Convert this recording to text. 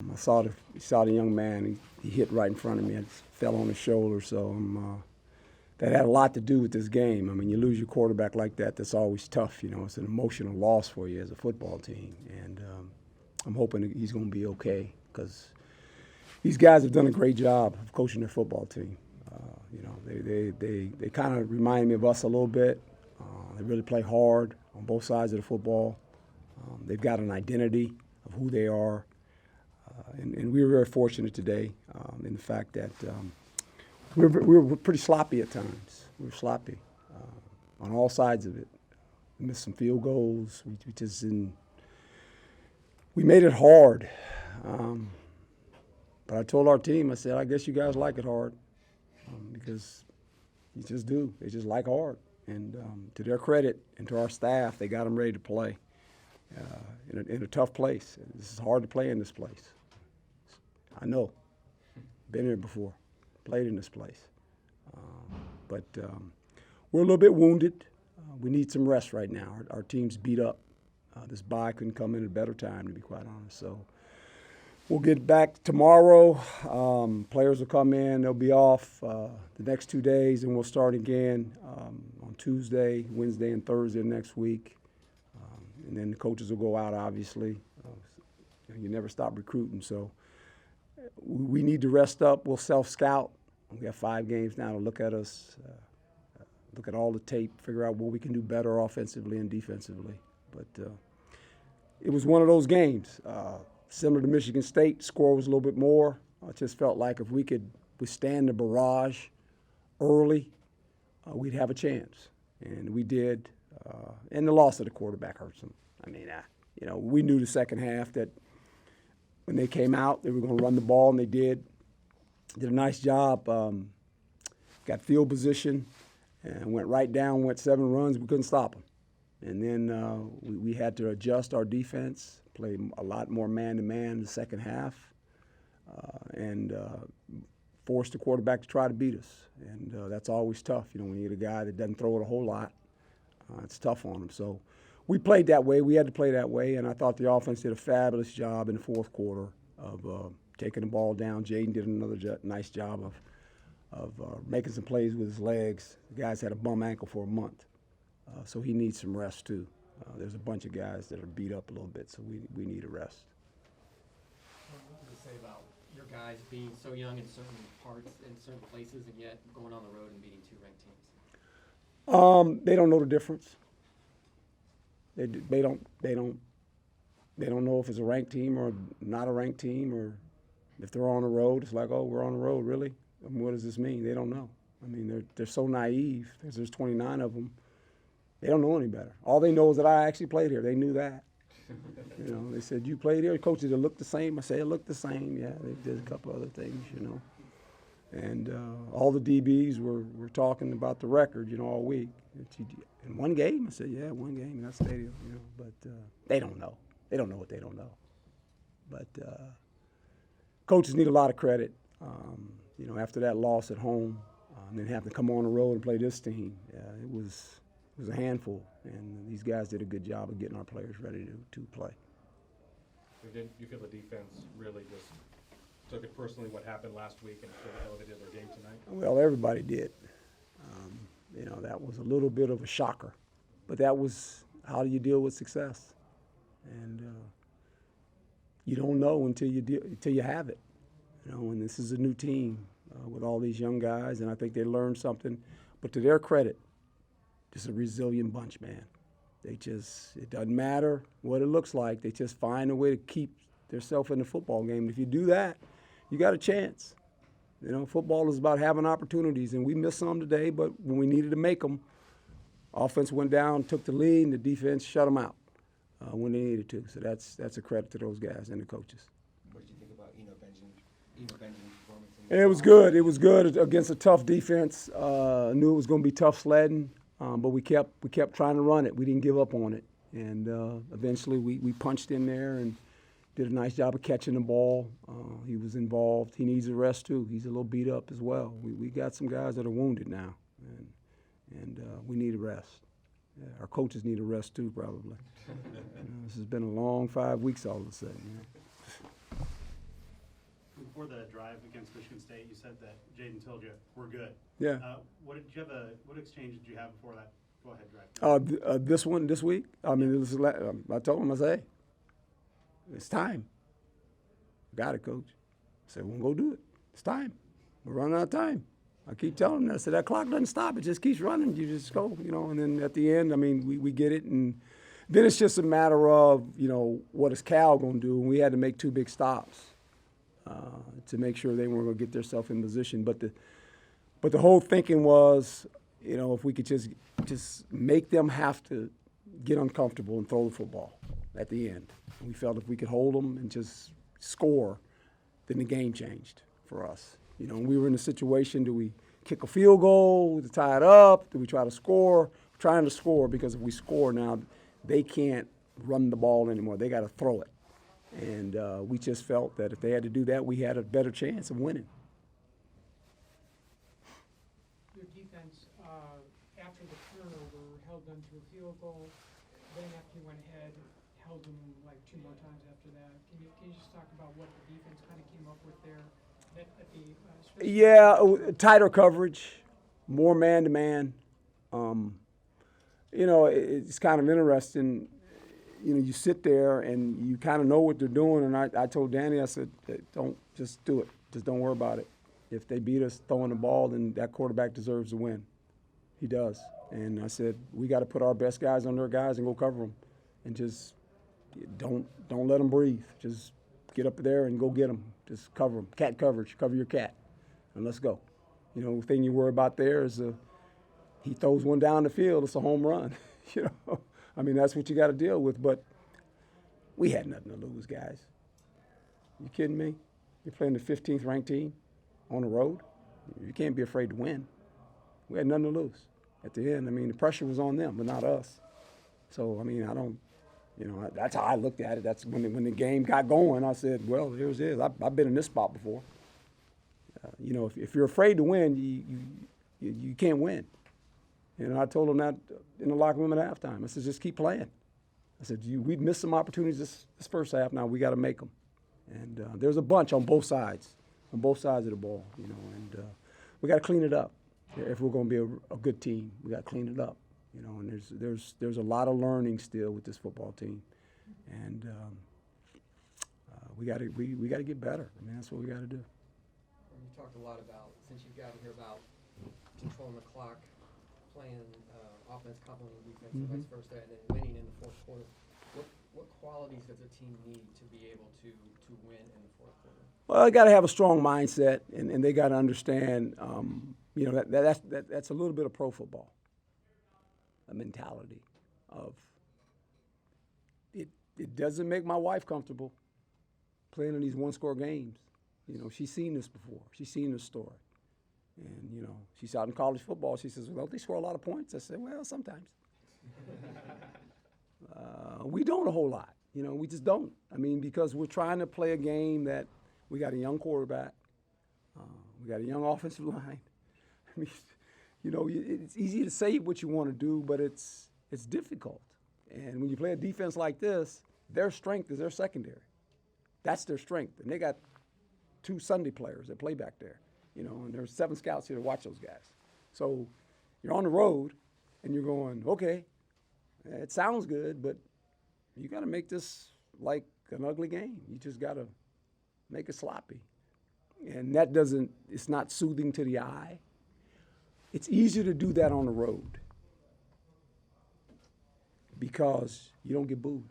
I saw the young man. He hit right in front of me. It fell on his shoulder. So that had a lot to do with this game. I mean, you lose your quarterback like that. That's always tough. It's an emotional loss for you as a football team. And I'm hoping that he's going to be okay because these guys have done a great job of coaching their football team. They kind of remind me of us a little bit. They really play hard on both sides of the football. They've got an identity of who they are. And we were very fortunate today in the fact that we were pretty sloppy at times. We were sloppy on all sides of it. We missed some field goals. We just didn't. We made it hard. But I told our team, I said, I guess you guys like it hard because you just do. They just like hard. And to their credit and to our staff, they got them ready to play in a tough place. This is hard to play in this place. I know. Been here before. Played in this place. But we're a little bit wounded. We need some rest right now. Our team's beat up. This bye couldn't come in at a better time, to be quite honest. So we'll get back tomorrow. Players will come in. They'll be off the next 2 days, and we'll start again on Tuesday, Wednesday, and Thursday next week. And then the coaches will go out, obviously. You never stop recruiting. So we need to rest up. We'll self-scout. We have 5 games now to look at us, look at all the tape, figure out what we can do better offensively and defensively. But it was one of those games. Similar to Michigan State, score was a little bit more. I just felt like if we could withstand the barrage early, we'd have a chance. And we did. And the loss of the quarterback hurts them. I mean, we knew the second half that when they came out, they were going to run the ball, and they did. Did a nice job. Got field position and went right down, went 7 runs. We couldn't stop them. And then we had to adjust our defense, play a lot more man-to-man in the second half, and force the quarterback to try to beat us. And that's always tough, when you get a guy that doesn't throw it a whole lot. It's tough on him. So we played that way. We had to play that way, and I thought the offense did a fabulous job in the fourth quarter of taking the ball down. Jaden did another nice job of making some plays with his legs. The guy's had a bum ankle for a month. So he needs some rest, too. There's a bunch of guys that are beat up a little bit, so we need a rest. What does it say about your guys being so young in certain parts, in certain places, and yet going on the road and beating 2 ranked teams? They don't know the difference. They don't know if it's a ranked team or not a ranked team, or if they're on the road, it's like, oh, we're on the road, really? I mean, what does this mean? They don't know. I mean, they're so naive. There's 29 of them. They don't know any better. All they know is that I actually played here. They knew that. They said, you played here? Coach, did it look the same? I said, it looked the same. Yeah, they did a couple other things, And all the DBs were talking about the record, all week. In one game? I said, yeah, one game in that stadium, But they don't know. They don't know what they don't know. But coaches need a lot of credit. After that loss at home, and then having to come on the road and play this team, it was a handful. And these guys did a good job of getting our players ready to play. You feel the defense really just took it personally what happened last week and sort of elevated their game tonight? Well, everybody did. That was a little bit of a shocker. But that was how do you deal with success? And you don't know until you have it. And this is a new team with all these young guys, and I think they learned something. But to their credit, just a resilient bunch, man. It doesn't matter what it looks like. They just find a way to keep themselves in the football game. And if you do that, you got a chance. Football is about having opportunities, and we missed some today, but when we needed to make them, offense went down, took the lead, and the defense shut them out when they needed to. So that's a credit to those guys and the coaches. What did you think about Benjamin's performance? It was good. It was good against a tough defense. I knew it was going to be tough sledding, but we kept trying to run it. We didn't give up on it, and eventually we punched in there and did a nice job of catching the ball. He was involved. He needs a rest too. He's a little beat up as well. We got some guys that are wounded now, and we need a rest. Yeah, our coaches need a rest too, probably. This has been a long 5 weeks all of a sudden. before the drive against Michigan State, you said that Jaden told you, "We're good." Yeah. What exchange did you have before that go-ahead drive? This one, this week, I mean, it was, I told him, I said, hey, it's time. Got it, coach. I said, we'll go do it. It's time. We're running out of time. I keep telling him that. I said, that clock doesn't stop. It just keeps running. You just go, and then at the end, I mean, we get it. And then it's just a matter of, what is Cal going to do? And we had to make 2 big stops to make sure they weren't going to get themselves in position. But the whole thinking was, if we could just make them have to get uncomfortable and throw the football at the end. We felt if we could hold them and just score, then the game changed for us. We were in a situation, do we kick a field goal to tie it up? Do we try to score? We're trying to score because if we score now, they can't run the ball anymore. They got to throw it. And we just felt that if they had to do that, we had a better chance of winning. Your defense, after the turnover, held them to a field goal. Then after you went ahead, held them like 2 more times after that. Can you just talk about what the defense kind of came up with there? Yeah, tighter coverage, more man-to-man. It's kind of interesting. You sit there and you kind of know what they're doing. And I told Danny, I said, don't just do it. Just don't worry about it. If they beat us throwing the ball, then that quarterback deserves to win. He does. And I said, we got to put our best guys on their guys and go cover them. And just don't let them breathe. Just get up there and go get them. Just cover them. Cat coverage. Cover your cat. And let's go. The thing you worry about there is he throws one down the field, it's a home run. I mean, that's what you got to deal with. But we had nothing to lose, guys. You kidding me? You're playing the 15th ranked team on the road. You can't be afraid to win. We had nothing to lose. At the end, I mean, the pressure was on them, but not us. So, I mean, that's how I looked at it. That's when the game got going, I said, well, here's it. I've been in this spot before. If you're afraid to win, you can't win. I told them that in the locker room at halftime. I said, just keep playing. I said, we missed some opportunities this first half. Now we got to make them. And there's a bunch on both sides of the ball, and we got to clean it up. If we're going to be a good team, we got to clean it up. And there's a lot of learning still with this football team, and we got to get better. I mean, that's what we got to do. You talked a lot about, since you've gotten here, about controlling the clock, playing offense, complementing defense, and vice versa, and then winning in the fourth quarter. What qualities does a team need to be able to win in the fourth quarter? Well, they got to have a strong mindset, and they got to understand, that's a little bit of pro football, a mentality of it doesn't make my wife comfortable playing in these one-score games. She's seen this before. She's seen this story. And, she's out in college football. She says, well, don't they score a lot of points? I said, well, sometimes. We don't a whole lot. We just don't. I mean, because we're trying to play a game that we got a young quarterback. We got a young offensive line. I mean, it's easy to say what you want to do, but it's difficult. And when you play a defense like this, their strength is their secondary. That's their strength. And they got 2 Sunday players that play back there, and there's 7 scouts here to watch those guys. So you're on the road, and you're going, okay, it sounds good, but you got to make this like an ugly game. You just got to make it sloppy. And it's not soothing to the eye. It's easier to do that on the road because you don't get booed.